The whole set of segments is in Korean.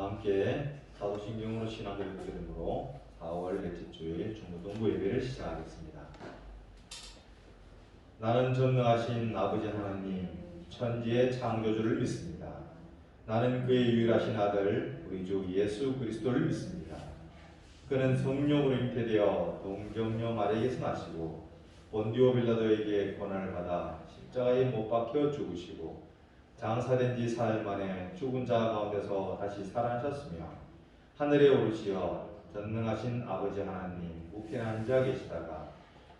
함께 사도신경으로 신앙을 듣게 되므로 4월 넷째 주일 중고동부 예배를 시작하겠습니다. 나는 전능하신 아버지 하나님 천지의 창조주를 믿습니다. 나는 그의 유일하신 아들 우리 주 예수 그리스도를 믿습니다. 그는 성령으로 잉태되어 동정녀 마리아에게서 나시고 본디오 빌라도에게 고난을 받아 십자가에 못 박혀 죽으시고 장사된 지 사흘 만에 죽은 자 가운데서 다시 살아나셨으며 하늘에 오르시어 전능하신 아버지 하나님 우편에 앉아 계시다가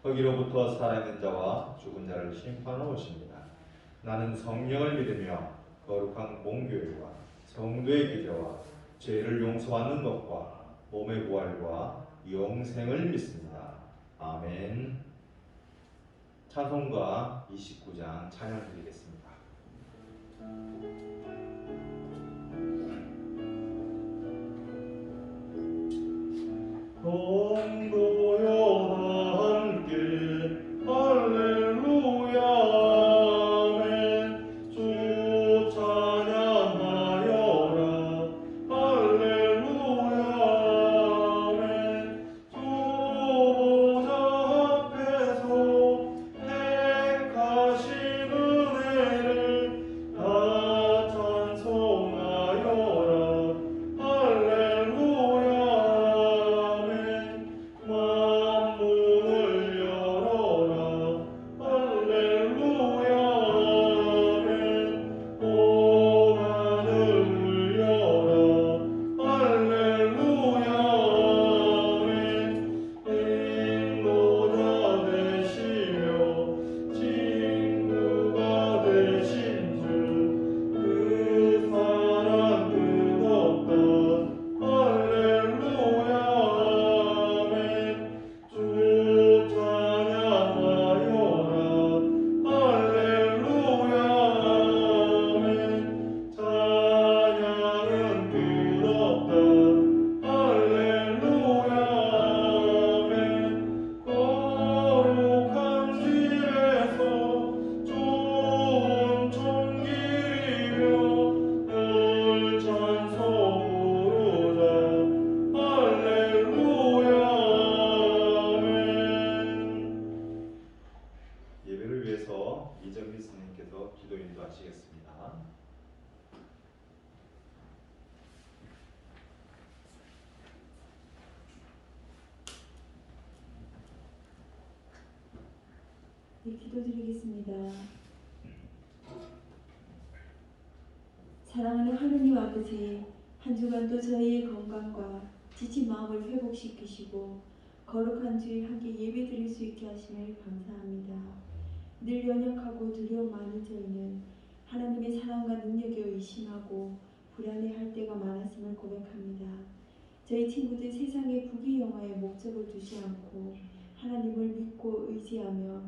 거기로부터 살아있는 자와 죽은 자를 심판하러 오십니다. 나는 성령을 믿으며 거룩한 공교회와 성도의 기저와 죄를 용서받는 것과 몸의 부활과 영생을 믿습니다. 아멘. 찬송가 29장 찬양 드리겠습니다. 공도여 함께 할렐루야 아멘. 주 찬양하여라 할렐루야 아멘. 주 보좌 앞에서 행하신 은혜를 다 찬송하여라 할렐루야 아멘. 만문을 열어라 할렐루야 아멘. 고난을 울려라 할렐루야 아멘. 인도자 되시며 친구가 되신 주 그 사랑 끝없다 할렐루야 아멘. 주 찬양하여라 할렐루야 아멘. 찬양은 끝없다 할렐루야 아멘. 거룩한 집에서 좋은 총길이며 늘 찬송 부르자 할렐루야 아멘. 예배를 위해서 이정미 스님께서 기도 인도하시겠습니다. 네, 기도드리겠습니다. 사랑하는 하느님 아버지, 한 주간도 저희의 건강과 지친 마음을 회복시키시고 거룩한 주일 함께 예배드릴 수 있게 하심을 감사합니다. 늘 연약하고 두려움 많은 저희는 하나님의 사랑과 능력에 의심하고 불안해할 때가 많았음을 고백합니다. 저희 친구들 세상의 부귀영화에 목적을 두지 않고 하나님을 믿고 의지하며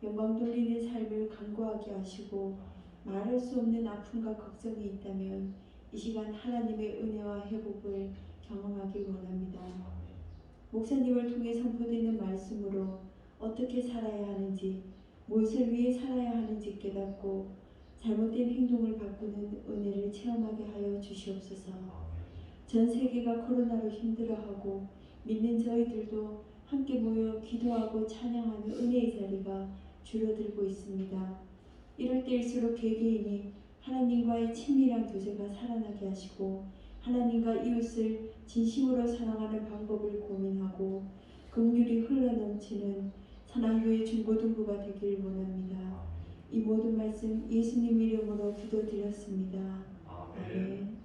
영광 돌리는 삶을 간구하게 하시고 말할 수 없는 아픔과 걱정이 있다면 이 시간 하나님의 은혜와 회복을 경험하길 원합니다. 목사님을 통해 선포되는 말씀으로 어떻게 살아야 하는지, 무엇을 위해 살아야 하는지 깨닫고 잘못된 행동을 바꾸는 은혜를 체험하게 하여 주시옵소서. 전 세계가 코로나로 힘들어하고 믿는 저희들도 함께 모여 기도하고 찬양하는 은혜의 자리가 줄어들고 있습니다. 이럴 때일수록 개개인이 하나님과의 친밀한 교제가 살아나게 하시고 하나님과 이웃을 진심으로 사랑하는 방법을 고민하고 긍휼이 흘러넘치는 사랑교회 중고등부가 되길 원합니다. 이 모든 말씀 예수님 이름으로 기도드렸습니다. 아멘.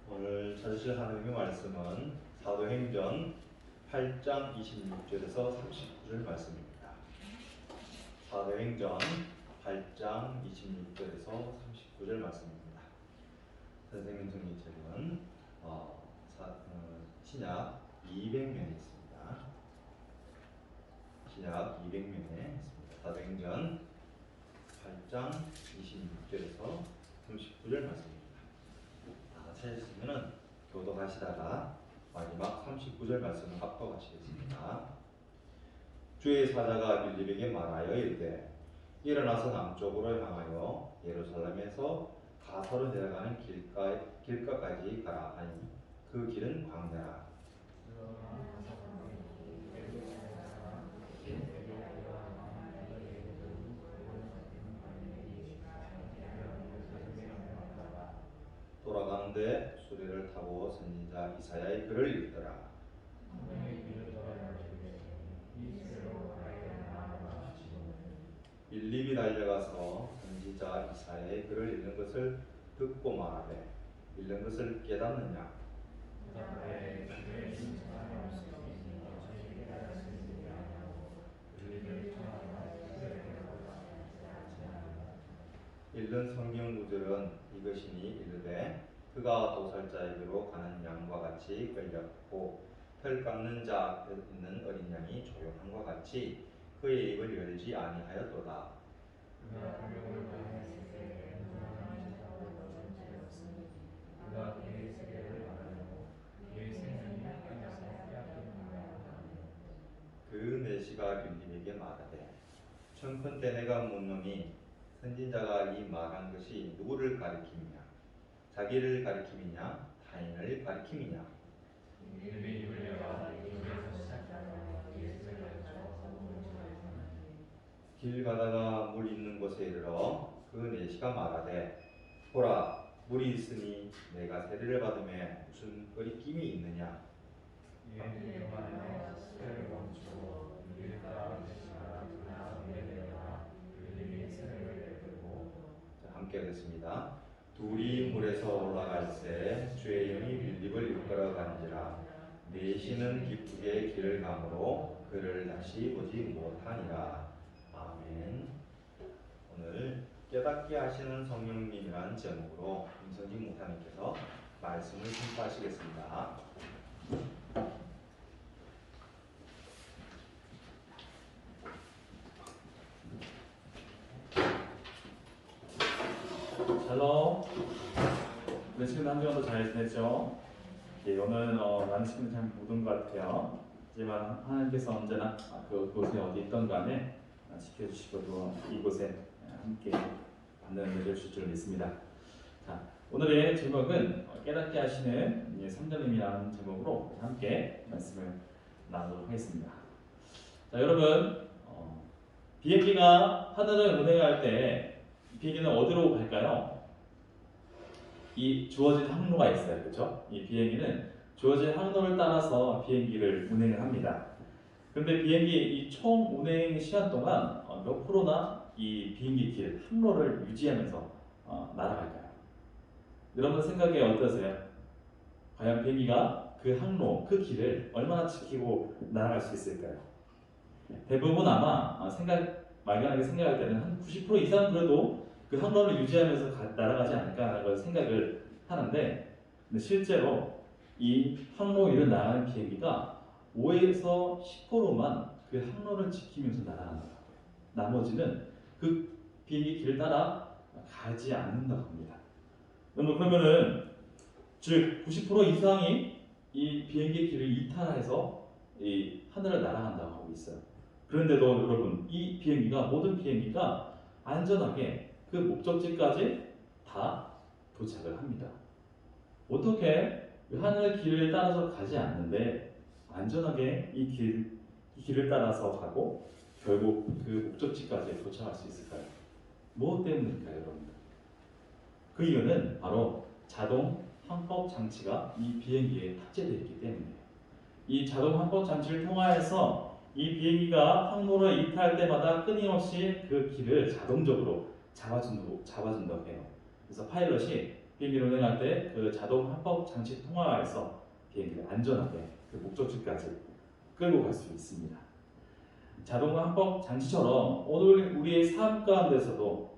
오늘 찾으실 하나님의 말씀은 사도행전 8장 26절에서 39절 말씀입니다. 사도행전 8장 26절에서 39절 말씀입니다. 선생님 정리책은 신약 200면에 있습니다. 신약 200면에 있습니다. 사도행전 8장 26절에서 39절 말씀입니다. 다 찾으시면은 교독하시다가 마지막 39절 말씀을 합독하시겠습니다. 주의 사자가 빌립에게 말하여 이르되 일어나서 남쪽으로 향하여 예루살렘에서 가서로 내려가는 길가까지 가라 하니 그 길은 광야라. 돌아가는데 수레를 타고 선지자 이사야의 글을 읽더라. 빌립이 달려가서 선지자 이사야의 글을 읽는 것을 듣고 말하되 읽는 것을 깨닫느냐? 읽는 성경 구절은 이것이니 이르되 그가 도살자에게로 가는 양과 같이 끌렸고 털 깎는 자 앞에 있는 어린 양이 조용함과 같이 그의 입을 열지 아니하였도다. 그 내시가 빌립에게 말하되 청컨대 내가 묻노니 선지자가 이 말한 것이 누구를 가리킴이냐? 자기를 가리킴이냐? 타인을 가리킴이냐? 길 가다가 물 있는 곳에 이르러 그 내시가 말하되 보라 물이 있으니 내가 세례를 받음에 무슨 거리낌이 있느냐? 자, 함께 하겠습니다. 둘이 물에서 올라갈 때 주의 영이 빌립을 이끌어 간지라 내시는 기쁘게 길을 가므로 그를 다시 보지 못하니라. 아멘. 오늘 깨닫게 하시는 성령님이라는 제목으로 임성진 목사님께서 말씀을 선포하시겠습니다. 샬롬. 네, 친구들 한 주간도 잘 지냈죠? 예, 오늘 많은 친구들 잘 못 온 것 같아요. 하지만 하나님께서 언제나 그곳에 어디 있던 간에 지켜주시고 또 이곳에 함께 만나는 은혜를 주실 줄 믿습니다. 자, 오늘의 제목은 깨닫게 하시는 성령님이라는 제목으로 함께 말씀을 나누도록 하겠습니다. 자, 여러분 비행기가 하늘을 운행할 때 비행기는 어디로 갈까요? 이 주어진 항로가 있어요, 그렇죠? 이 비행기는 주어진 항로를 따라서 비행기를 운행을 합니다. 그런데 비행기 이 총 운행 시간 동안 몇 프로나 이 비행기 길 항로를 유지하면서 날아갈까요? 여러분 생각에 어떠세요? 과연 비행기가 그 항로, 그 길을 얼마나 지키고 날아갈 수 있을까요? 대부분 아마 막연하게 생각할 때는 한 90% 이상 그래도 그 항로를 유지하면서 날아가지 않을까라는 생각을 하는데, 근데 실제로 이 항로 위를 나가는 비행기가 5에서 10%만 그 항로를 지키면서 날아간다고 해요. 나머지는 그 비행기 길을 따라 가지 않는다고 합니다. 그러면은 즉 90% 이상이 이 비행기 길을 이탈해서 이 하늘을 날아간다고 하고 있어요. 그런데도 여러분 이 비행기가 모든 비행기가 안전하게 그 목적지까지 다 도착을 합니다. 어떻게 하늘 길을 따라서 가지 않는데 안전하게 이 길을 따라서 가고 결국 그 목적지까지 도착할 수 있을까요? 무엇 때문일까요, 여러분? 그 이유는 바로 자동 항법 장치가 이 비행기에 탑재되어 있기 때문이에요. 이 자동 항법 장치를 통하여서 이 비행기가 항로를 이탈할 때마다 끊임없이 그 길을 자동적으로 잡아준다고 해요. 그래서 파일럿이 비행기를 운행할 때 그 자동 항법 장치 통화해서 비행기를 안전하게 그 목적지까지 끌고 갈 수 있습니다. 자동 항법 장치처럼 오늘 우리의 삶 가운데서도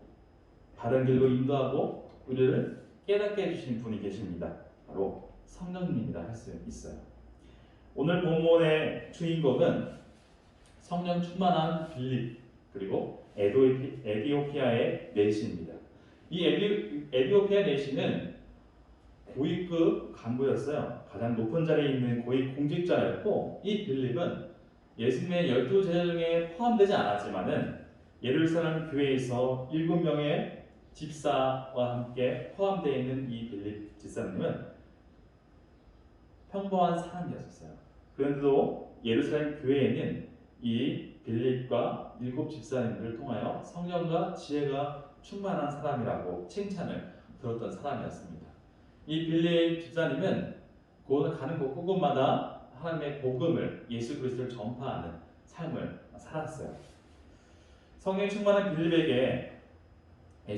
바른 길로 인도하고 우리를 깨닫게 해주신 분이 계십니다. 바로 성령님이라 할 수 있어요. 오늘 본문의 주인공은 성령 충만한 빌립 그리고 에디오피아의 내시입니다. 이 에디오피아 내시는 고위급 간부였어요. 가장 높은 자리에 있는 고위 공직자였고 이 빌립은 예수님의 12제자 중에 포함되지 않았지만은 예루살렘 교회에서 7명의 집사와 함께 포함되어 있는 이 빌립 집사님은 평범한 사람이었어요. 그런데도 예루살렘 교회에는 이 빌립과 7 집사님들을 통하여 성령과 지혜가 충만한 사람이라고 칭찬을 들었던 사람이었습니다. 이 빌립 집사님은 가는 곳곳마다 하나님의 복음을 예수 그리스도를 전파하는 삶을 살았어요. 성령 충만한 빌립에게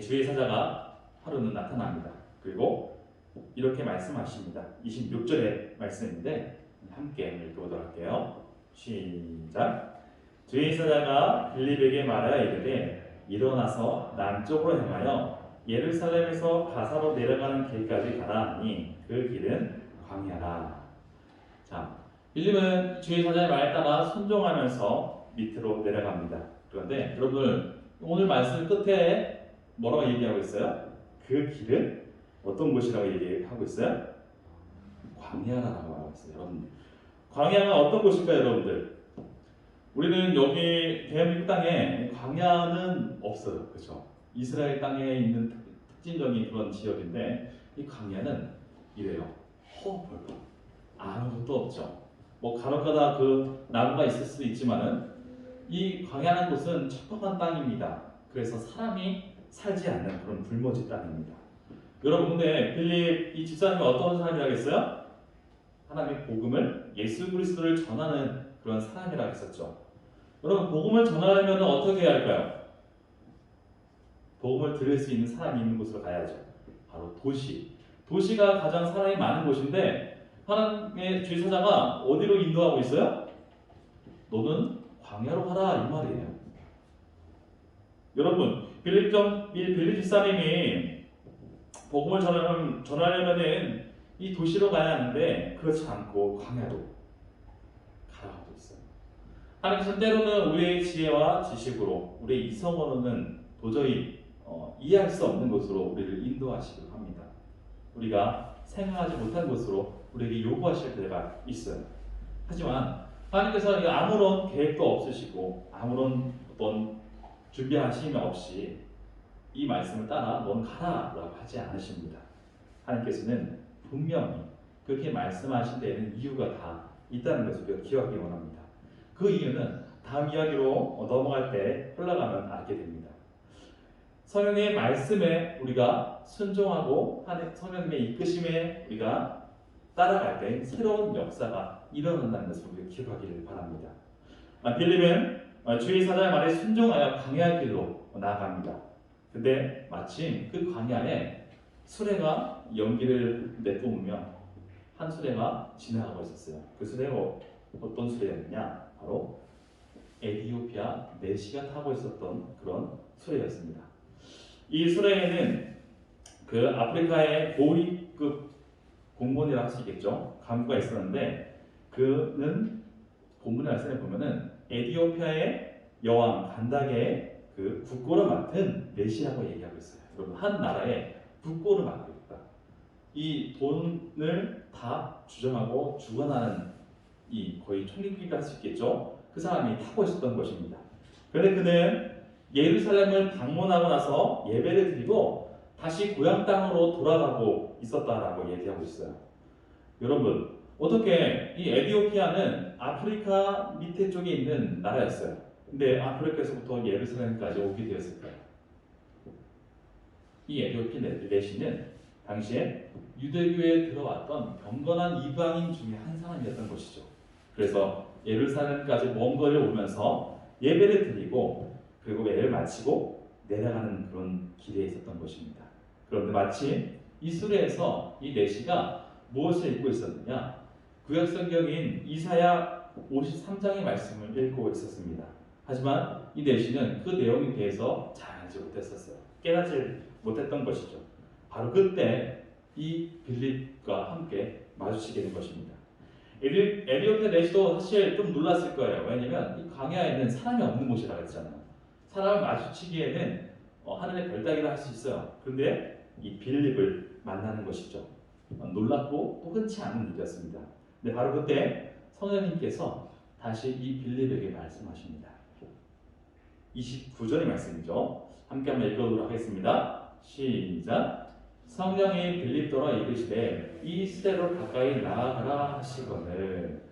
주의 사자가 하루는 나타납니다. 그리고 이렇게 말씀하십니다. 26절의 말씀인데 함께 읽어보도록 할게요. 시작. 주의 사자가 빌립에게 말하여 이르되 일어나서 남쪽으로 향하여 예루살렘에서 가사로 내려가는 길까지 가라 하니 그 길은 광야라. 자, 빌립은 주의 사자의 말에 따라 순종하면서 밑으로 내려갑니다. 그런데 여러분 오늘 말씀 끝에 뭐라고 얘기하고 있어요? 그 길은 어떤 곳이라고 얘기하고 있어요? 광야라고 하고 있어요. 여러분, 광야가 어떤 곳일까요, 여러분들? 우리는 여기 대한민국 땅에 광야는 없어요, 그렇죠? 이스라엘 땅에 있는 특징적인 그런 지역인데 이 광야는 이래요. 헐거 아무것도 없죠. 뭐 간혹가다 그 나무가 있을 수도 있지만은 이 광야라는 곳은 척박한 땅입니다. 그래서 사람이 살지 않는 그런 불모지 땅입니다. 여러분 근데 빌립 이 집사님이 어떤 사람이라겠어요? 하나님의 복음을 예수 그리스도를 전하는 그런 사람이라고 했었죠. 여러분 복음을 전하려면 어떻게 해야 할까요? 복음을 들을 수 있는 사람이 있는 곳으로 가야죠. 바로 도시. 도시가 가장 사람이 많은 곳인데 하나님의 주의 사자가 어디로 인도하고 있어요? 너는 광야로 가라 이 말이에요. 여러분 빌립 집사님이 복음을 전하려면은 이 도시로 가야 하는데 그렇지 않고 광야로 가라고 있어요. 하나님께서는 때로는 우리의 지혜와 지식으로 우리의 이성으로는 도저히 이해할 수 없는 곳으로 우리를 인도하시기도 합니다. 우리가 생각하지 못한 곳으로 우리에게 요구하실 때가 있어요. 하지만 하나님께서 아무런 계획도 없으시고 아무런 어떤 준비하심이 없이 이 말씀을 따라 넌 가라라고 하지 않으십니다. 하나님께서는 분명히 그렇게 말씀하신 데에는 이유가 다 있다는 것을 우리가 기억하기 원합니다. 그 이유는 다음 이야기로 넘어갈 때 흘러가면 알게 됩니다. 성령의 말씀에 우리가 순종하고 성령님의 이끄심에 우리가 따라갈 때 새로운 역사가 일어난다는 것을 우리가 기억하기를 바랍니다. 빌립은 주의 사자의 말에 순종하여 광야의 길로 나아갑니다. 근데 마침 그 광야에 수레가 연기를 내뿜으며 한 수레가 지나가고 있었어요. 그 수레가 어떤 수레였느냐? 바로 에티오피아 내시가 타고 있었던 그런 수레였습니다. 이 수레에는 그 아프리카의 고위급 공무원이라고 할 수 있겠죠. 간부가 있었는데 그는 본문의 말씀에 보면은 에티오피아의 여왕 간다게의 그 국고를 맡은 내시라고 얘기하고 있어요. 여러분 한 나라의 국고를 맡고 있다. 이 돈을 다 주정하고 주관하는 이 거의 총리급이라 할 수 있겠죠. 그 사람이 타고 있었던 것입니다. 그런데 그는 예루살렘을 방문하고 나서 예배를 드리고 다시 고향 땅으로 돌아가고 있었다라고 얘기하고 있어요. 여러분 어떻게 이 에티오피아는 아프리카 밑에 쪽에 있는 나라였어요. 근데 아프리카에서부터 예루살렘까지 오게 되었을까요? 이 에티오피아 내시는 당시에 유대교에 들어왔던 경건한 이방인 중에 한 사람이었던 것이죠. 그래서 예루살렘까지 먼 거리를 오면서 예배를 드리고 그리고 예배를 마치고 내려가는 그런 길에 있었던 것입니다. 그런데 마침 이 수레에서 이 내시가 무엇을 읽고 있었느냐? 구약 성경인 이사야 53장의 말씀을 읽고 있었습니다. 하지만 이 내시는 그 내용에 대해서 잘 알지 못했었어요. 깨닫지 못했던 것이죠. 바로 그때 이 빌립과 함께 마주치게 된 것입니다. 에티오피아 내시도 사실 좀 놀랐을 거예요. 왜냐하면 이 광야에는 사람이 없는 곳이라고 했잖아요. 사람을 마주치기에는 하늘의 별따기를 할 수 있어요. 그런데 이 빌립을 만나는 것이죠. 놀랍고 또 흔치 않은 일이었습니다. 근데 바로 그때 성령님께서 다시 이 빌립에게 말씀하십니다. 29절의 말씀이죠. 함께 한번 읽어보도록 하겠습니다. 시작. 성령이 빌립더러 이르시되 이 수레로 가까이 나아가라 하시거늘.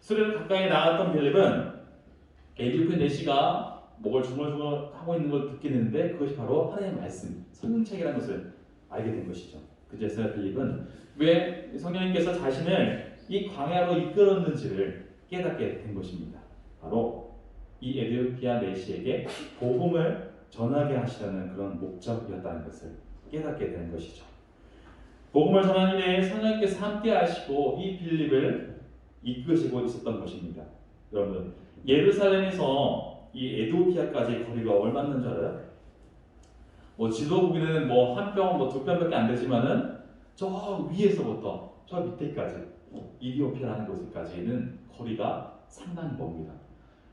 수레로 가까이 나아갔던 빌립은 에디오피아 내시가 목을 중얼중얼 하고 있는 걸 듣게 되는데 그것이 바로 하나님의 말씀, 성령책이라는 것을 알게 된 것이죠. 그제서야 빌립은 왜 성령님께서 자신을 이 광야로 이끌었는지를 깨닫게 된 것입니다. 바로 이 에디오피아 내시에게 복음을 전하게 하시려는 그런 목적이었다는 것을 깨닫게 되는 것이죠. 복음을 전하는 일에 성령님께서 함께 하시고 이 빌립을 이끄시고 있었던 것입니다. 여러분, 예루살렘에서 이 에디오피아까지 거리가 얼마나 줄 알아요? 지도 보기에는 한 뼘, 두 뼘밖에 안 되지만은 저 위에서부터 저 밑에까지 이디오피아라는 곳까지는 거리가 상당히 멉니다.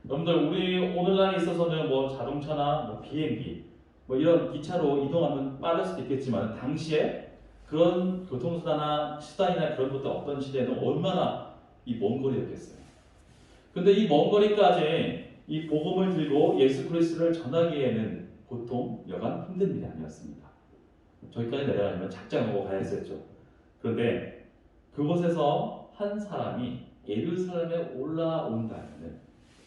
여러분들, 우리 오늘날에 있어서는 자동차나 비행기 이런 기차로 이동하면 빠를 수도 있겠지만 당시에 그런 교통수단이나 그런 것도 없던 시대에는 얼마나 이 먼 거리였겠어요. 근데 이 먼 거리까지 이 복음을 들고 예수 그리스도를 전하기에는 보통 여간 힘든 일이 아니었습니다. 저기까지 내려가려면 작정하고 가야 했었죠. 그런데 그곳에서 한 사람이 예루살렘에 올라온다면,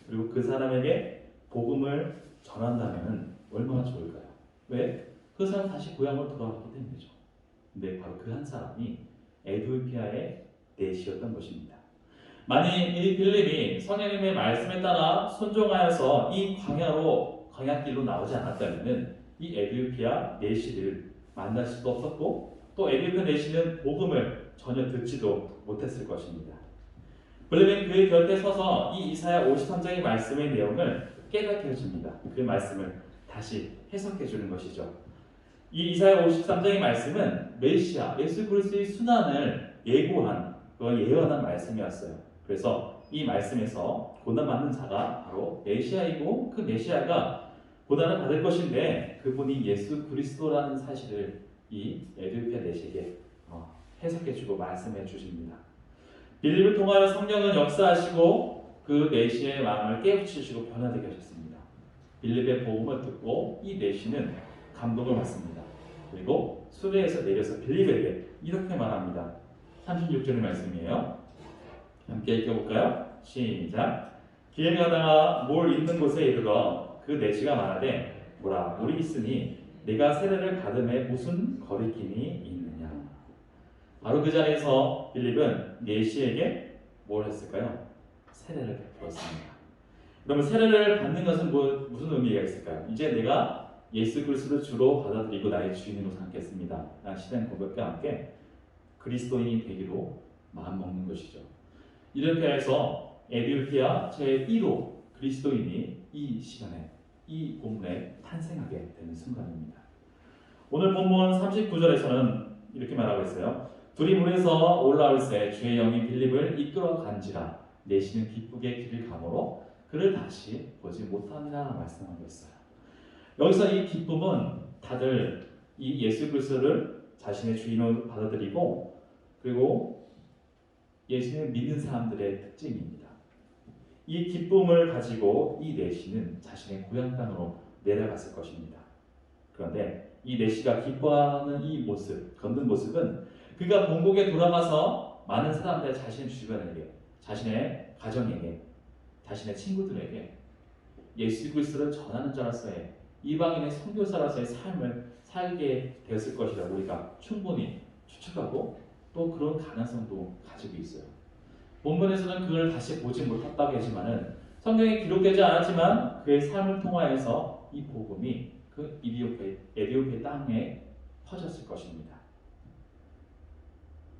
그리고 그 사람에게 복음을 전한다면 얼마나 좋을까요? 왜? 그 사람 다시 고향으로 돌아왔기 때문이죠. 근데 바로 그 한 사람이 에디오피아의 내시였던 것입니다. 만약 이 빌립이 성령님의 말씀에 따라 순종하여서 이 광야길로 나오지 않았다면 이 에디오피아 내시를 만날 수도 없었고, 또 에디오피아 내시는 복음을 전혀 듣지도 못했을 것입니다. 빌립은 그의 곁에 서서 이 이사야 53장의 말씀의 내용을 깨닫게 해줍니다. 그 말씀을 다시 해석해 주는 것이죠. 이 이사야 53장의 말씀은 메시아, 예수 그리스도의 순환을 예고한, 예언한 말씀이었어요. 그래서 이 말씀에서 고난받는 자가 바로 메시아이고, 그 메시아가 고난을 받을 것인데 그분이 예수 그리스도라는 사실을 이 에디오피아 내시에게 해석해주고 말씀해 주십니다. 빌립을 통하여 성령은 역사하시고 그 내시의 마음을 깨우치시고 변화되게 하셨습니다. 빌립의 복음을 듣고 이 내시는 감동을 받습니다. 그리고 수레에서 내려서 빌립에게 이렇게 말합니다. 36절의 말씀이에요. 함께 읽어볼까요? 시작. 길 가다가 몰 있는 곳에 이르러 그 내시가 말하되 보라, 물이 있으니 네가 세례를 받음에 무슨 거리낌이 있느냐. 바로 그 자리에서 빌립은 내시에게 뭘 했을까요? 세례를 베풀었습니다. 그러면 세례를 받는 것은 무슨 의미가 있을까요? 이제 내가 예수 그리스도를 주로 받아들이고 나의 주인으로 삼겠습니다. 라는 신앙 고백과 함께 그리스도인이 되기로 마음먹는 것이죠. 이렇게 해서 에디오피아 제1호 그리스도인이 이 시간에, 이 본문에 탄생하게 되는 순간입니다. 오늘 본문 39절에서는 이렇게 말하고 있어요. 둘이 물에서 올라올새 주의 영이 빌립을 이끌어 간지라 내시는 기쁘게 길을 가므로 그를 다시 보지 못하느라 말씀하고 있어요. 여기서 이 기쁨은 다들 이 예수 그리스도를 자신의 주인으로 받아들이고, 그리고 예수님을 믿는 사람들의 특징입니다. 이 기쁨을 가지고 이 내시는 자신의 고향 땅으로 내려갔을 것입니다. 그런데 이 내시가 기뻐하는 이 모습, 걷는 모습은 그가 본국에 돌아가서 많은 사람들, 자신의 주변에게, 자신의 가정에게, 자신의 친구들에게 예수 그리스도를 전하는 자로서의, 이방인의 선교사로서의 삶을 살게 되었을 것이라고 우리가 충분히 추측하고 또 그런 가능성도 가지고 있어요. 본문에서는 그를 다시 보지 못했다고 하지만은 성경에 기록되지 않았지만 그의 삶을 통하여서 이 복음이 그 에디오피아 땅에 퍼졌을 것입니다.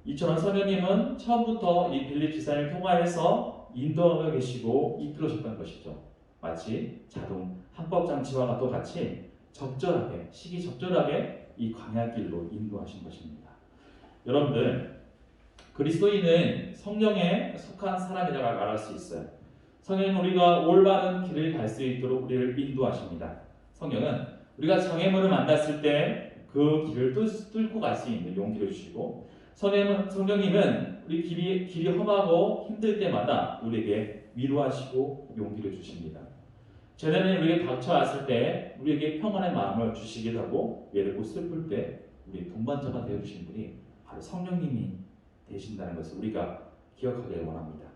이처럼 성령님은 처음부터 이 빌립 지사를 통하여서 인도하고 계시고 이끌어셨던 것이죠. 마치 자동 항법 장치와 똑같이 적절하게, 시기 적절하게 이 광야길로 인도하신 것입니다. 여러분들, 그리스도인은 성령에 속한 사람이라고 말할 수 있어요. 성령은 우리가 올바른 길을 갈 수 있도록 우리를 인도하십니다. 성령은 우리가 장애물을 만났을 때 그 길을 뚫고 갈 수 있는 용기를 주시고, 성령님은 우리 길이 험하고 힘들 때마다 우리에게 위로하시고 용기를 주십니다. 재난이 우리에게 닥쳐왔을 때 우리에게 평안의 마음을 주시기도 하고 외롭고 슬플 때 우리 동반자가 되어주신 분이 바로 성령님이 되신다는 것을 우리가 기억하기를 원합니다.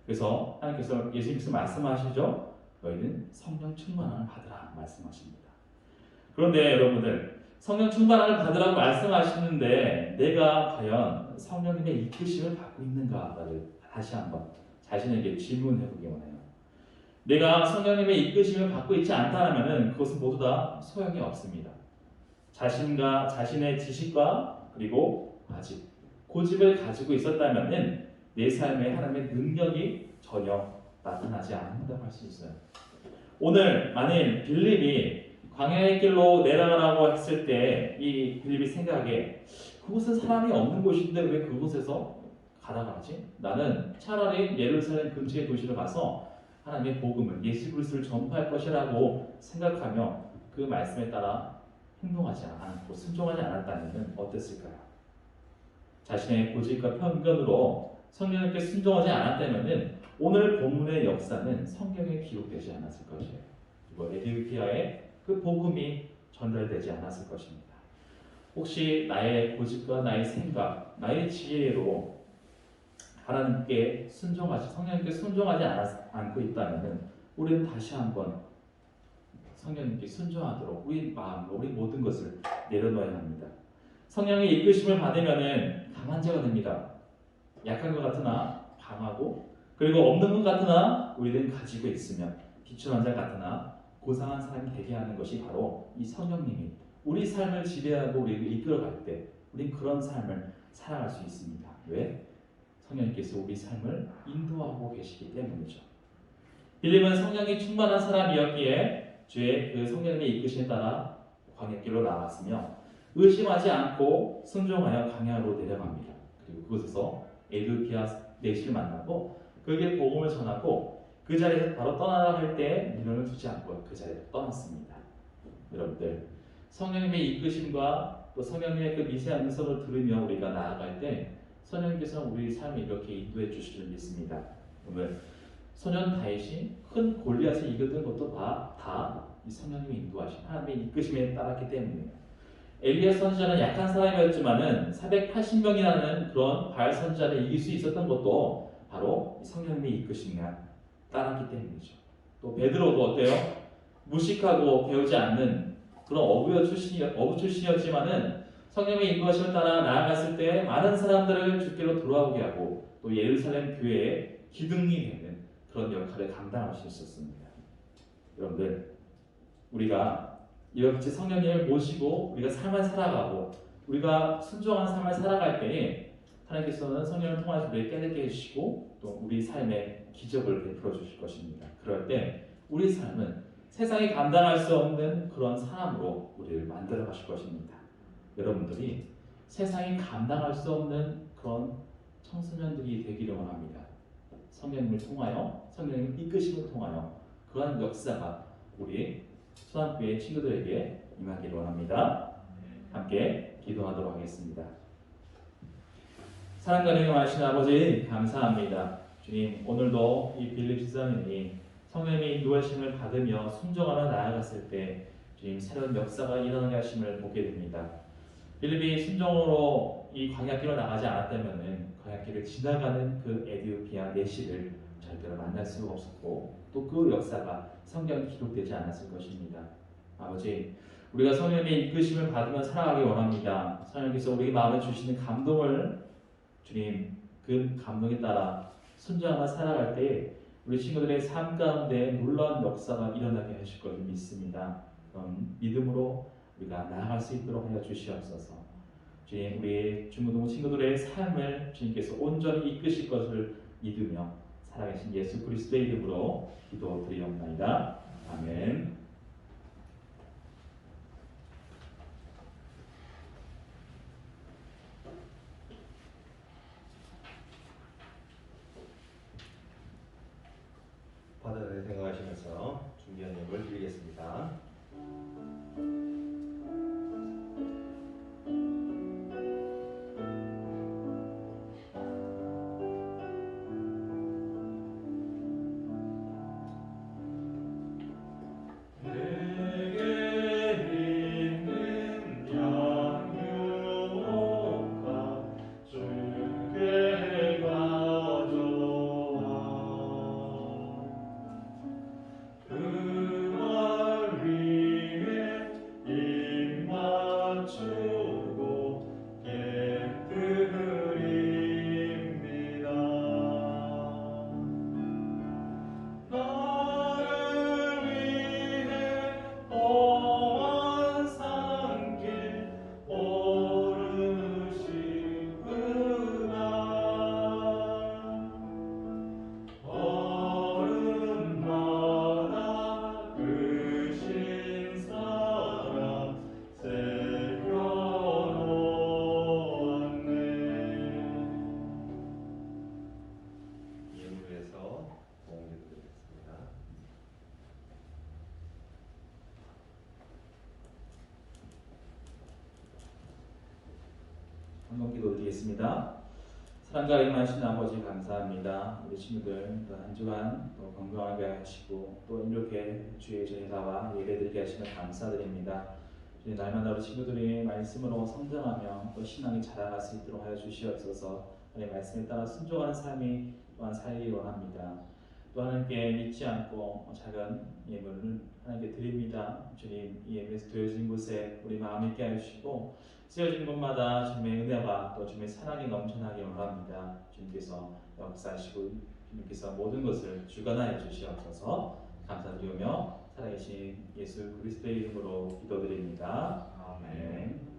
그래서 하나님께서 예수님께서 말씀하시죠. 너희는 성령 충만함을 받으라 말씀하십니다. 그런데 여러분들 성령 충만함을 받으라고 말씀하시는데 내가 과연 성령님의 이끄심을 받고 있는가를 다시 한번 자신에게 질문해 보기 원해요. 내가 성령님의 이끄심을 받고 있지 않다면 그것은 모두 다 소용이 없습니다. 자신과 자신의 지식과 그리고 아직 고집을 가지고 있었다면 내 삶에 하나님의 능력이 전혀 나타나지 않는다고 할 수 있어요. 오늘 만일 빌립이 광야의 길로 내려가라고 했을 때 이 빌립이 생각에 그곳은 사람이 없는 곳인데 왜 그곳에서 가다가 하지? 나는 차라리 예루살렘 근처의 도시를 가서 하나님의 복음을 예수 그리스도를 전파할 것이라고 생각하며 그 말씀에 따라 행동하지 않고 순종하지 않았다면 어땠을까요? 자신의 고집과 편견으로 성령님께 순종하지 않았다면 오늘 본문의 역사는 성경에 기록되지 않았을 것이에요. 그리고 에디오피아에 그 복음이 전달되지 않았을 것입니다. 혹시 나의 고집과 나의 생각, 나의 지혜로 하나님께 성령님께 순종하지 않고 있다면 우리는 다시 한번 성령님께 순종하도록 우리 마음과 우리 모든 것을 내려놓아야 합니다. 성령의 이끄심을 받으면 강한 자가 됩니다. 약한 것 같으나 강하고 그리고 없는 것 같으나 우리는 가지고 있으면 비천한 자 같으나 고상한 사람이 되게 하는 것이 바로 이 성령님이 우리 삶을 지배하고 우리를 이끌어갈 때 우린 그런 삶을 살아갈 수 있습니다. 왜? 성령님께서 우리 삶을 인도하고 계시기 때문이죠. 빌립은 성령이 충만한 사람이었기에 주의 그 성령님의 이끄심에 따라 광야길로 나갔으며 의심하지 않고 순종하여 광야로 내려갑니다. 그리고 그곳에서 에디오피아 내시를 만나고 그에게 복음을 전하고 그 자리에서 바로 떠나라 할 때 미련을 두지 않고 그 자리에서 떠났습니다. 여러분들 성령님의 이끄심과 또 성령님의 그 미세한 음성을 들으며 우리가 나아갈 때 성령님께서 우리 삶을 이렇게 인도해 주실 줄 믿습니다. 오늘 소년 다윗이 큰 골리앗을 이겼던 것도 다 이 성령님의 인도하심, 하나님의 이끄심에 따랐기 때문이에요. 엘리야 선지자는 약한 사람이었지만은 480명이라는 그런 바알 선지자를 이길 수 있었던 것도 바로 성령님의 이끄심에 따랐기 때문이죠. 또 베드로도 어때요? 무식하고 배우지 않는 그런 어부 출신이었지만은 성령의 인도하심을 따라 나아갔을 때 많은 사람들을 주께로 돌아오게 하고 또 예루살렘 교회의 기둥이 되는 그런 역할을 감당할 수 있었습니다. 여러분들 우리가 이렇게 성령님을 모시고 우리가 삶을 살아가고 우리가 순종한 삶을 살아갈 때에 하나님께서는 성령을 통해서 우리를 깨닫게 해주시고 또 우리 삶에 기적을 베풀어 주실 것입니다. 그럴 때 우리 삶은 세상이 감당할 수 없는 그런 사람으로 우리를 만들어 가실 것입니다. 여러분들이 세상이 감당할 수 없는 그런 청소년들이 되기를 원합니다. 성령님을 통하여 성령님의 이끄심을 통하여 그러한 역사가 우리 소남교회 친구들에게 임하기를 원합니다. 함께 기도하도록 하겠습니다. 사랑과 능력하신 아버지 감사합니다. 주님 오늘도 이 빌립 지사님이 성령의 인도하심을 받으며 순종하며 나아갔을 때 주님 새로운 역사가 일어나게 하심을 보게 됩니다. 빌립이 순종으로 이 광야길로 나가지 않았다면 광야길을 지나가는 그 에디오피아 내시를 절대로 만날 수가 없었고 또 그 역사가 성경에 기록되지 않았을 것입니다. 아버지 우리가 성령의 이끄심을 받으며 살아가기 원합니다. 성령께서 우리 마음에 주시는 감동을 주님 그 감동에 따라 순종하며 살아갈 때 우리 친구들의 삶 가운데 놀라운 역사가 일어나게 하실 것을 믿습니다. 그런 믿음으로 우리가 나아갈 수 있도록 하여 주시옵소서. 주님 우리 중고등부 친구들의 삶을 주님께서 온전히 이끄실 것을 믿으며 살아계신 예수 그리스도의 이름으로 기도드리옵나이다. 아멘. 바다를 생각하시면서 중요한 예물을 드리겠습니다. 성령 기도드리겠습니다. 사랑과 임하신 아버지 감사합니다. 우리 친구들 또 한 주간 또 건강하게 하시고 또 이렇게 주의 전사와 예배드리게 하시면 감사드립니다. 주님 날마다 우리 친구들이 말씀으로 성장하며 또 신앙이 자라갈 수 있도록 하여 주시옵소서. 우리 말씀에 따라 순종하는 삶이 또한 살기 원합니다. 또 하나님께 잊지 않고 작은 예물을 하나님께 드립니다. 주님 이 예배에서 드려진 곳에 우리 마음 있게 하시고 쓰여진 곳마다 주님의 은혜와 또 주님의 사랑이 넘쳐나기 원합니다. 주님께서 역사하시고 주님께서 모든 것을 주관하여 주시옵소서. 감사드리며 살아계신 예수 그리스도의 이름으로 기도드립니다. 아멘.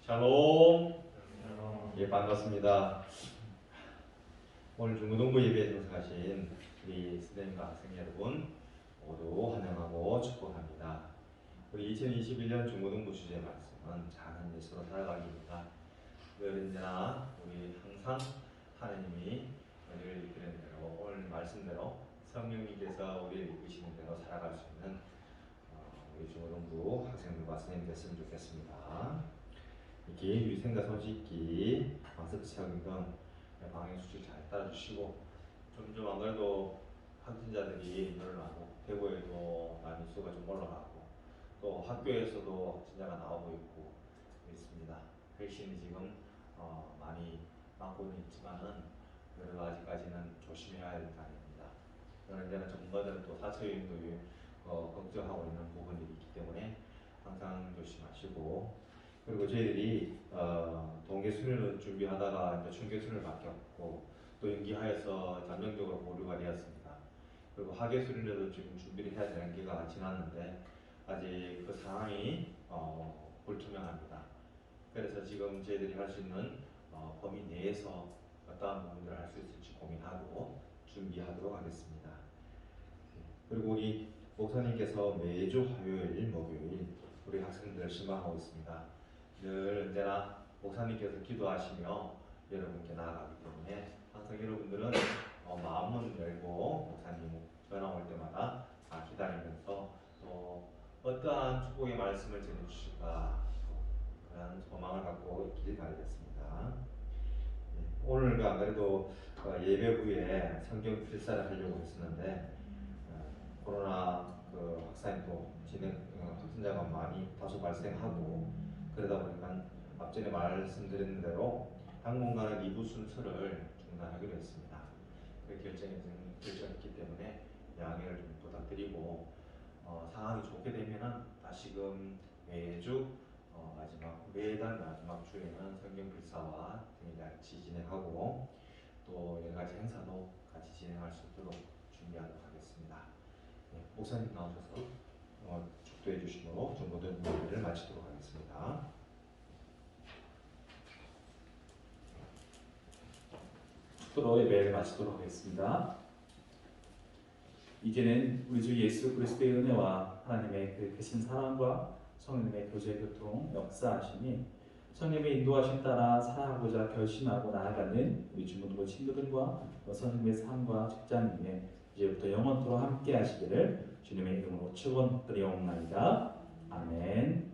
샬롬. 예, 반갑습니다. 오늘 중고등부 예배에 참석하신 우리 선생님과 학생 여러분 모두 환영하고 축복합니다. 우리 2021년 중고등부 주제 말씀은 작은 예수로 살아가기입니다. 늘 언제나 우리 항상 하나님이 우리를 이끄는 대로 오늘 말씀대로 성령님께서 우리를 이끄시는 대로 살아갈 수 있는 우리 중고등부 학생들과 선생님 됐으면 좋겠습니다. 이렇게 위생과 손 씻기, 마스크 착용 등 방역수칙 잘 따라주시고 점점 아무래도 확진자들이 늘어나고 대구에도 많이 수가 좀 올라가고 또 학교에서도 확진자가 나오고 있고 있습니다. 백신이 지금 많이 맞고는 있지만은 그래도 아직까지는 조심해야 할 단계입니다. 그런 데는 전문가들은 또 4차 유행도 걱정하고 있는 부분들이 있기 때문에 항상 조심하시고, 그리고 저희들이 동계 수련을 준비하다가 이제 중계 수련을 맡겼고 또 연기하여서 잠정적으로 보류가 되었습니다. 그리고 하계 수련회도 지금 준비를 해야 되는 기간이 지났는데 아직 그 상황이 불투명합니다. 그래서 지금 저희들이 할 수 있는 범위 내에서 어떠한 부분들을 할 수 있을지 고민하고 준비하도록 하겠습니다. 그리고 우리 목사님께서 매주 화요일, 목요일 우리 학생들을 신방하고 있습니다. 늘 언제나 목사님께서 기도하시며 여러분께 나아가기 때문에 항상 여러분들은 마음은 열고 목사님 전화 올 때마다 기다리면서 또 어떠한 축복의 말씀을 전해주실까 그런 소망을 갖고 있길 바라겠습니다. 오늘 안 그래도 예배 후에 성경 필사를 하려고 했었는데 코로나 확산이 또 확진자가 많이 다소 발생하고 그러다 보니까 앞전에 말씀드린 대로 당분간은 2부 순서를 중단하기로 했습니다. 그 결정했기 때문에 양해를 좀 부탁드리고 상황이 좋게 되면은 다시금 매주 매달 마지막 주에는 성경 필사와 같이 진행하고 또 여러 가지 행사도 같이 진행할 수 있도록 준비하도록 하겠습니다. 목사님 나오셔서 축도해 주심으로 중고등 예배를 마치도록 하겠습니다. 축도로 예배를 마치도록 하겠습니다. 이제는 우리 주 예수 그리스도의 은혜와 하나님의 그 크신 사랑과 성령님의 교제 교통 역사하심이 성령님의 인도하심 따라 살아가고자 결심하고 나아가는 우리 중고등부 친구들과 선생님의 삶과 직장인의 이제부터 영원토록 함께 하시기를 주님의 이름으로 축원드리옵나이다. 아멘.